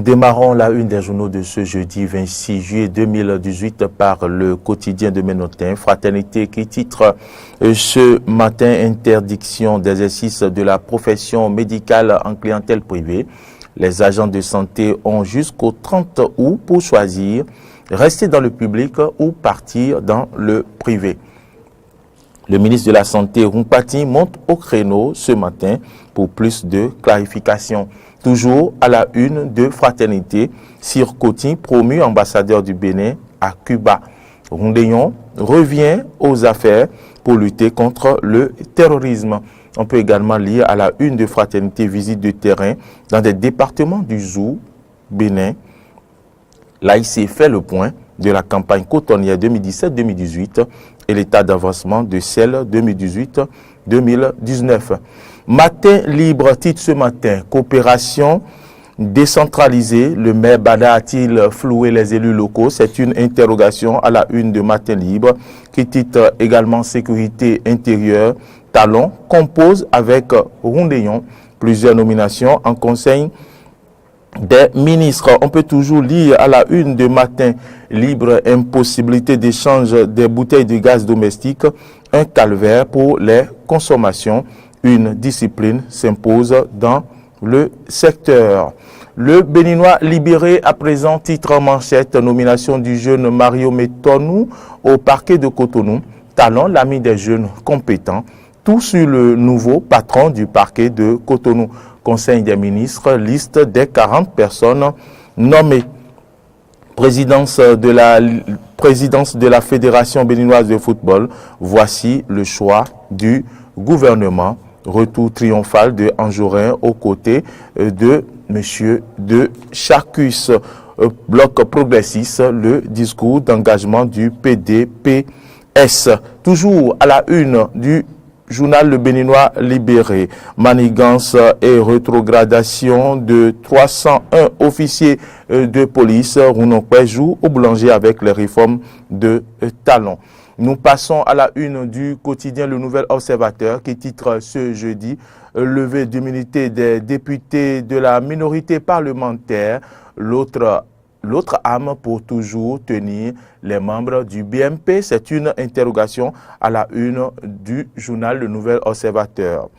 Nous démarrons la une des journaux de ce jeudi 26 juillet 2018 par le quotidien de Ménotin, Fraternité, qui titre ce matin interdiction d'exercice de la profession médicale en clientèle privée. Les agents de santé ont jusqu'au 30 août pour choisir rester dans le public ou partir dans le privé. Le ministre de la Santé, Rumpati, monte au créneau ce matin pour plus de clarifications. Toujours à la une de Fraternité, Sir Coty, promu ambassadeur du Bénin à Cuba. Rondéon revient aux affaires pour lutter contre le terrorisme. On peut également lire à la une de Fraternité, visite de terrain dans des départements du Zou, Bénin. L'AIC fait le point de la campagne cotonnière 2017-2018 et l'état d'avancement de celle 2018-2019. Matin libre, titre ce matin, coopération décentralisée. Le maire Bada a-t-il floué les élus locaux? C'est une interrogation à la une de Matin libre qui titre également sécurité intérieure. Talon compose avec Rondéon plusieurs nominations en conseil des ministres. On peut toujours lire à la une de Matin libre, impossibilité d'échange des bouteilles de gaz domestique, un calvaire pour les consommations. Une discipline s'impose dans le secteur. Le Béninois libéré à présent, titre en manchette, nomination du jeune Mario Metonou au parquet de Cotonou. Talon, l'ami des jeunes compétents. Tout sur le nouveau patron du parquet de Cotonou. Conseil des ministres, liste des 40 personnes nommées. Présidence de la Fédération béninoise de football. Voici le choix du gouvernement. Retour triomphal de Anjorin aux côtés de M. de Chacus. Bloc progressiste, le discours d'engagement du PDPS. Toujours à la une du journal Le Béninois libéré. Manigance et rétrogradation de 301 officiers de police. Rounokwe joue au boulanger avec les réformes de Talon. Nous passons à la une du quotidien Le Nouvel Observateur qui titre ce jeudi « Levée d'immunité des députés de la minorité parlementaire ». L'autre arme pour toujours tenir les membres du BMP. C'est une interrogation à la une du journal Le Nouvel Observateur.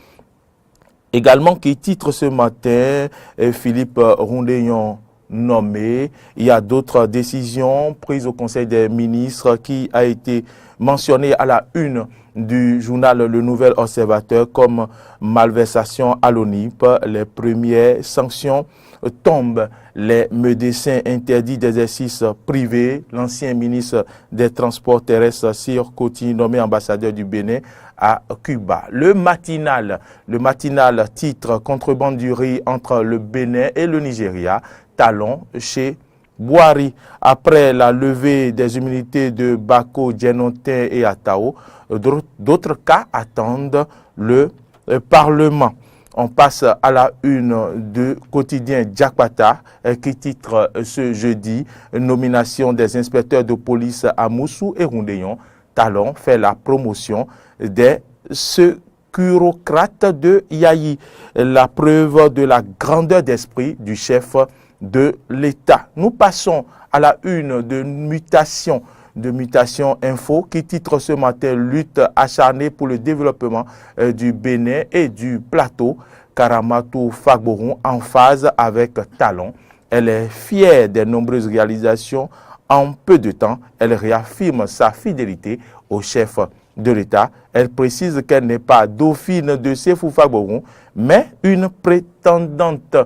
Également qui titre ce matin Philippe Rondéon nommé. Il y a d'autres décisions prises au Conseil des ministres qui a été mentionné à la une du journal Le Nouvel Observateur comme malversation à l'ONIP. Les premières sanctions tombent. Les médecins interdits d'exercice privé. L'ancien ministre des Transports terrestres, Sir Coty, nommé ambassadeur du Bénin à Cuba. Le matinal titre contrebande du riz entre le Bénin et le Nigeria. Talon chez Boari. Après la levée des immunités de Bako, Djenotin et Atao, d'autres cas attendent le Parlement. On passe à la une du quotidien Djakpata qui titre ce jeudi nomination des inspecteurs de police à Moussou et Rondéon. Talon fait la promotion des securocrates de Yayi. La preuve de la grandeur d'esprit du chef de l'État. Nous passons à la une de Mutation Info qui titre ce matin lutte acharnée pour le développement du Bénin et du plateau. Karamatou Fagboron en phase avec Talon. Elle est fière des nombreuses réalisations. En peu de temps, elle réaffirme sa fidélité au chef de l'État. Elle précise qu'elle n'est pas dauphine de Séfou Fagboron, mais une prétendante.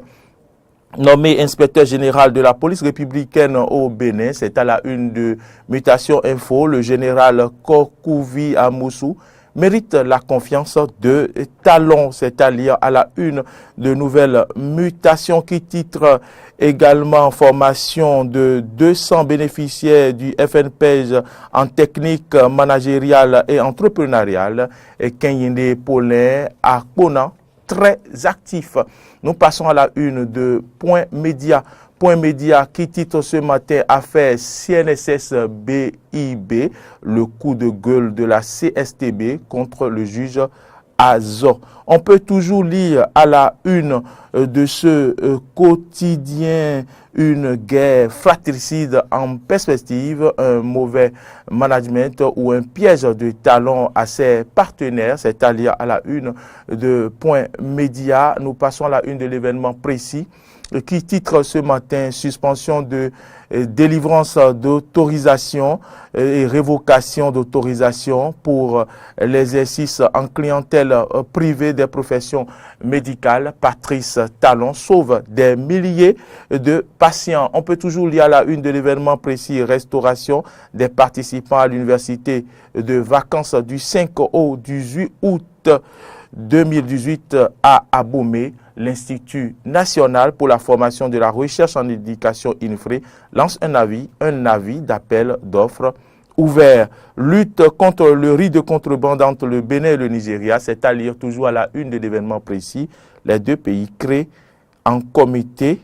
Nommé inspecteur général de la police républicaine au Bénin, c'est à la une de Mutation Info, le général Kokouvi Amoussou mérite la confiance de Talon. C'est à lire à la une de Nouvelles Mutations qui titre également formation de 200 bénéficiaires du FNPEJ en technique managériale et entrepreneuriale. Et Kenyinde Paulin à Kona, très actif. Nous passons à la une de Point Média. Point Média qui titre ce matin affaire CNSS-BIB, le coup de gueule de la CSTB contre le juge Azov. On peut toujours lire à la une de ce quotidien une guerre fratricide en perspective, un mauvais management ou un piège de talon à ses partenaires. C'est à lire à la une de Point Média. Nous passons à la une de l'événement précis qui titre ce matin « Suspension de délivrance d'autorisation et révocation d'autorisation pour l'exercice en clientèle privée des professions médicales ». Patrice Talon sauve des milliers de patients. On peut toujours lire à la une de l'événement précis « Restauration des participants à l'université de vacances du 5 au 18 août 2018 à Abomey. L'Institut national pour la formation de la recherche en éducation INFRE lance un avis d'appel d'offres ouvert. Lutte contre le riz de contrebande entre le Bénin et le Nigeria, c'est à lire toujours à la une de l'événement précis. Les deux pays créent un comité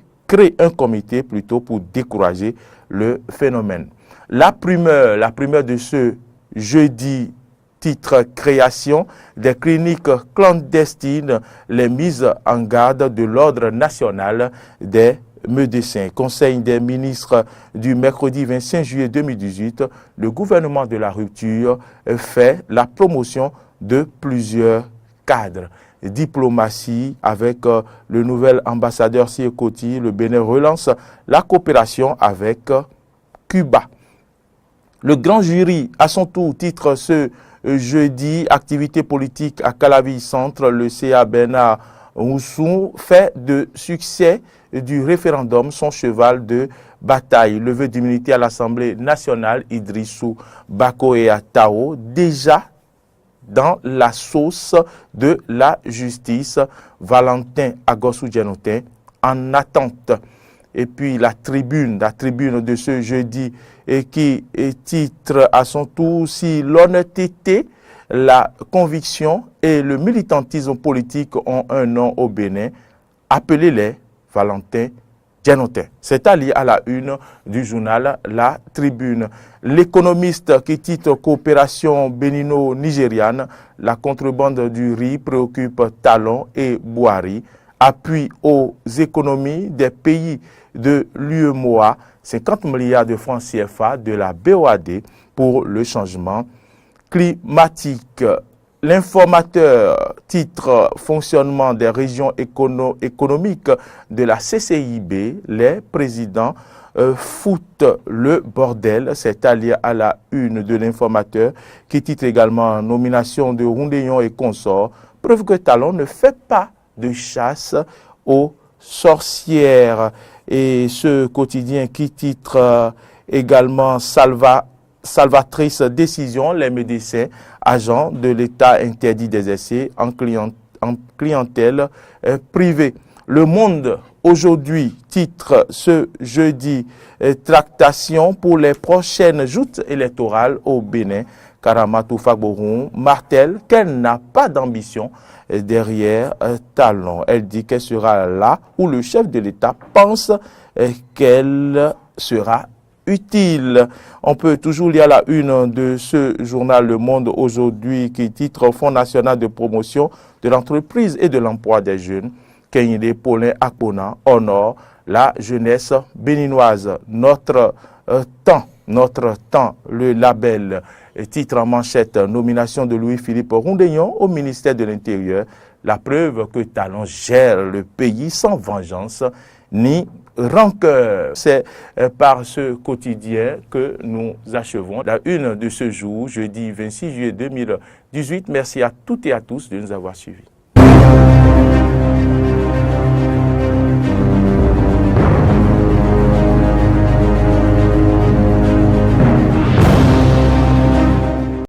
pour décourager le phénomène. La primeur de ce jeudi, titre création des cliniques clandestines, les mises en garde de l'Ordre national des médecins. Conseil des ministres du mercredi 25 juillet 2018, le gouvernement de la rupture fait la promotion de plusieurs cadres. Diplomatie avec le nouvel ambassadeur Siekoti, le Bénin relance la coopération avec Cuba. Le grand jury, à son tour, titre ce jeudi, activité politique à Calavi Centre, le CA Bernard Oussou fait de succès du référendum son cheval de bataille. Levée d'immunité à l'Assemblée nationale, Idrissou Bako et Atao, déjà dans la sauce de la justice. Valentin Agossou-Djanotin en attente. Et puis la tribune de ce jeudi et qui titre à son tour « Si l'honnêteté, la conviction et le militantisme politique ont un nom au Bénin, appelez-les Valentin Djanotin ». C'est à lire à la une du journal La Tribune. L'économiste qui titre « Coopération bénino-nigériane, la contrebande du riz préoccupe Talon et Bouhari ». Appui aux économies des pays de l'UEMOA, 50 milliards de francs CFA de la BOAD pour le changement climatique. L'informateur titre fonctionnement des régions économiques de la CCIB, les présidents foutent le bordel. C'est à lire à la une de l'informateur qui titre également nomination de Roundéon et consorts. Preuve que Talon ne fait pas de chasse aux sorcières. Et ce quotidien qui titre également salvatrice décision, les médecins agents de l'État interdit d'exercer en clientèle privée. Le Monde aujourd'hui titre ce jeudi tractation pour les prochaines joutes électorales au Bénin. Karamatou Fagboroun martèle qu'elle n'a pas d'ambition derrière Talon. Elle dit qu'elle sera là où le chef de l'État pense qu'elle sera utile. On peut toujours lire la une de ce journal Le Monde aujourd'hui qui titre Fonds national de promotion de l'entreprise et de l'emploi des jeunes. Kenyide Paulin Akpona honore la jeunesse béninoise. Notre temps, le label. Titre en manchette, nomination de Louis-Philippe Roundéon au ministère de l'Intérieur. La preuve que Talon gère le pays sans vengeance ni rancœur. C'est par ce quotidien que nous achevons la une de ce jour, jeudi 26 juillet 2018. Merci à toutes et à tous de nous avoir suivis.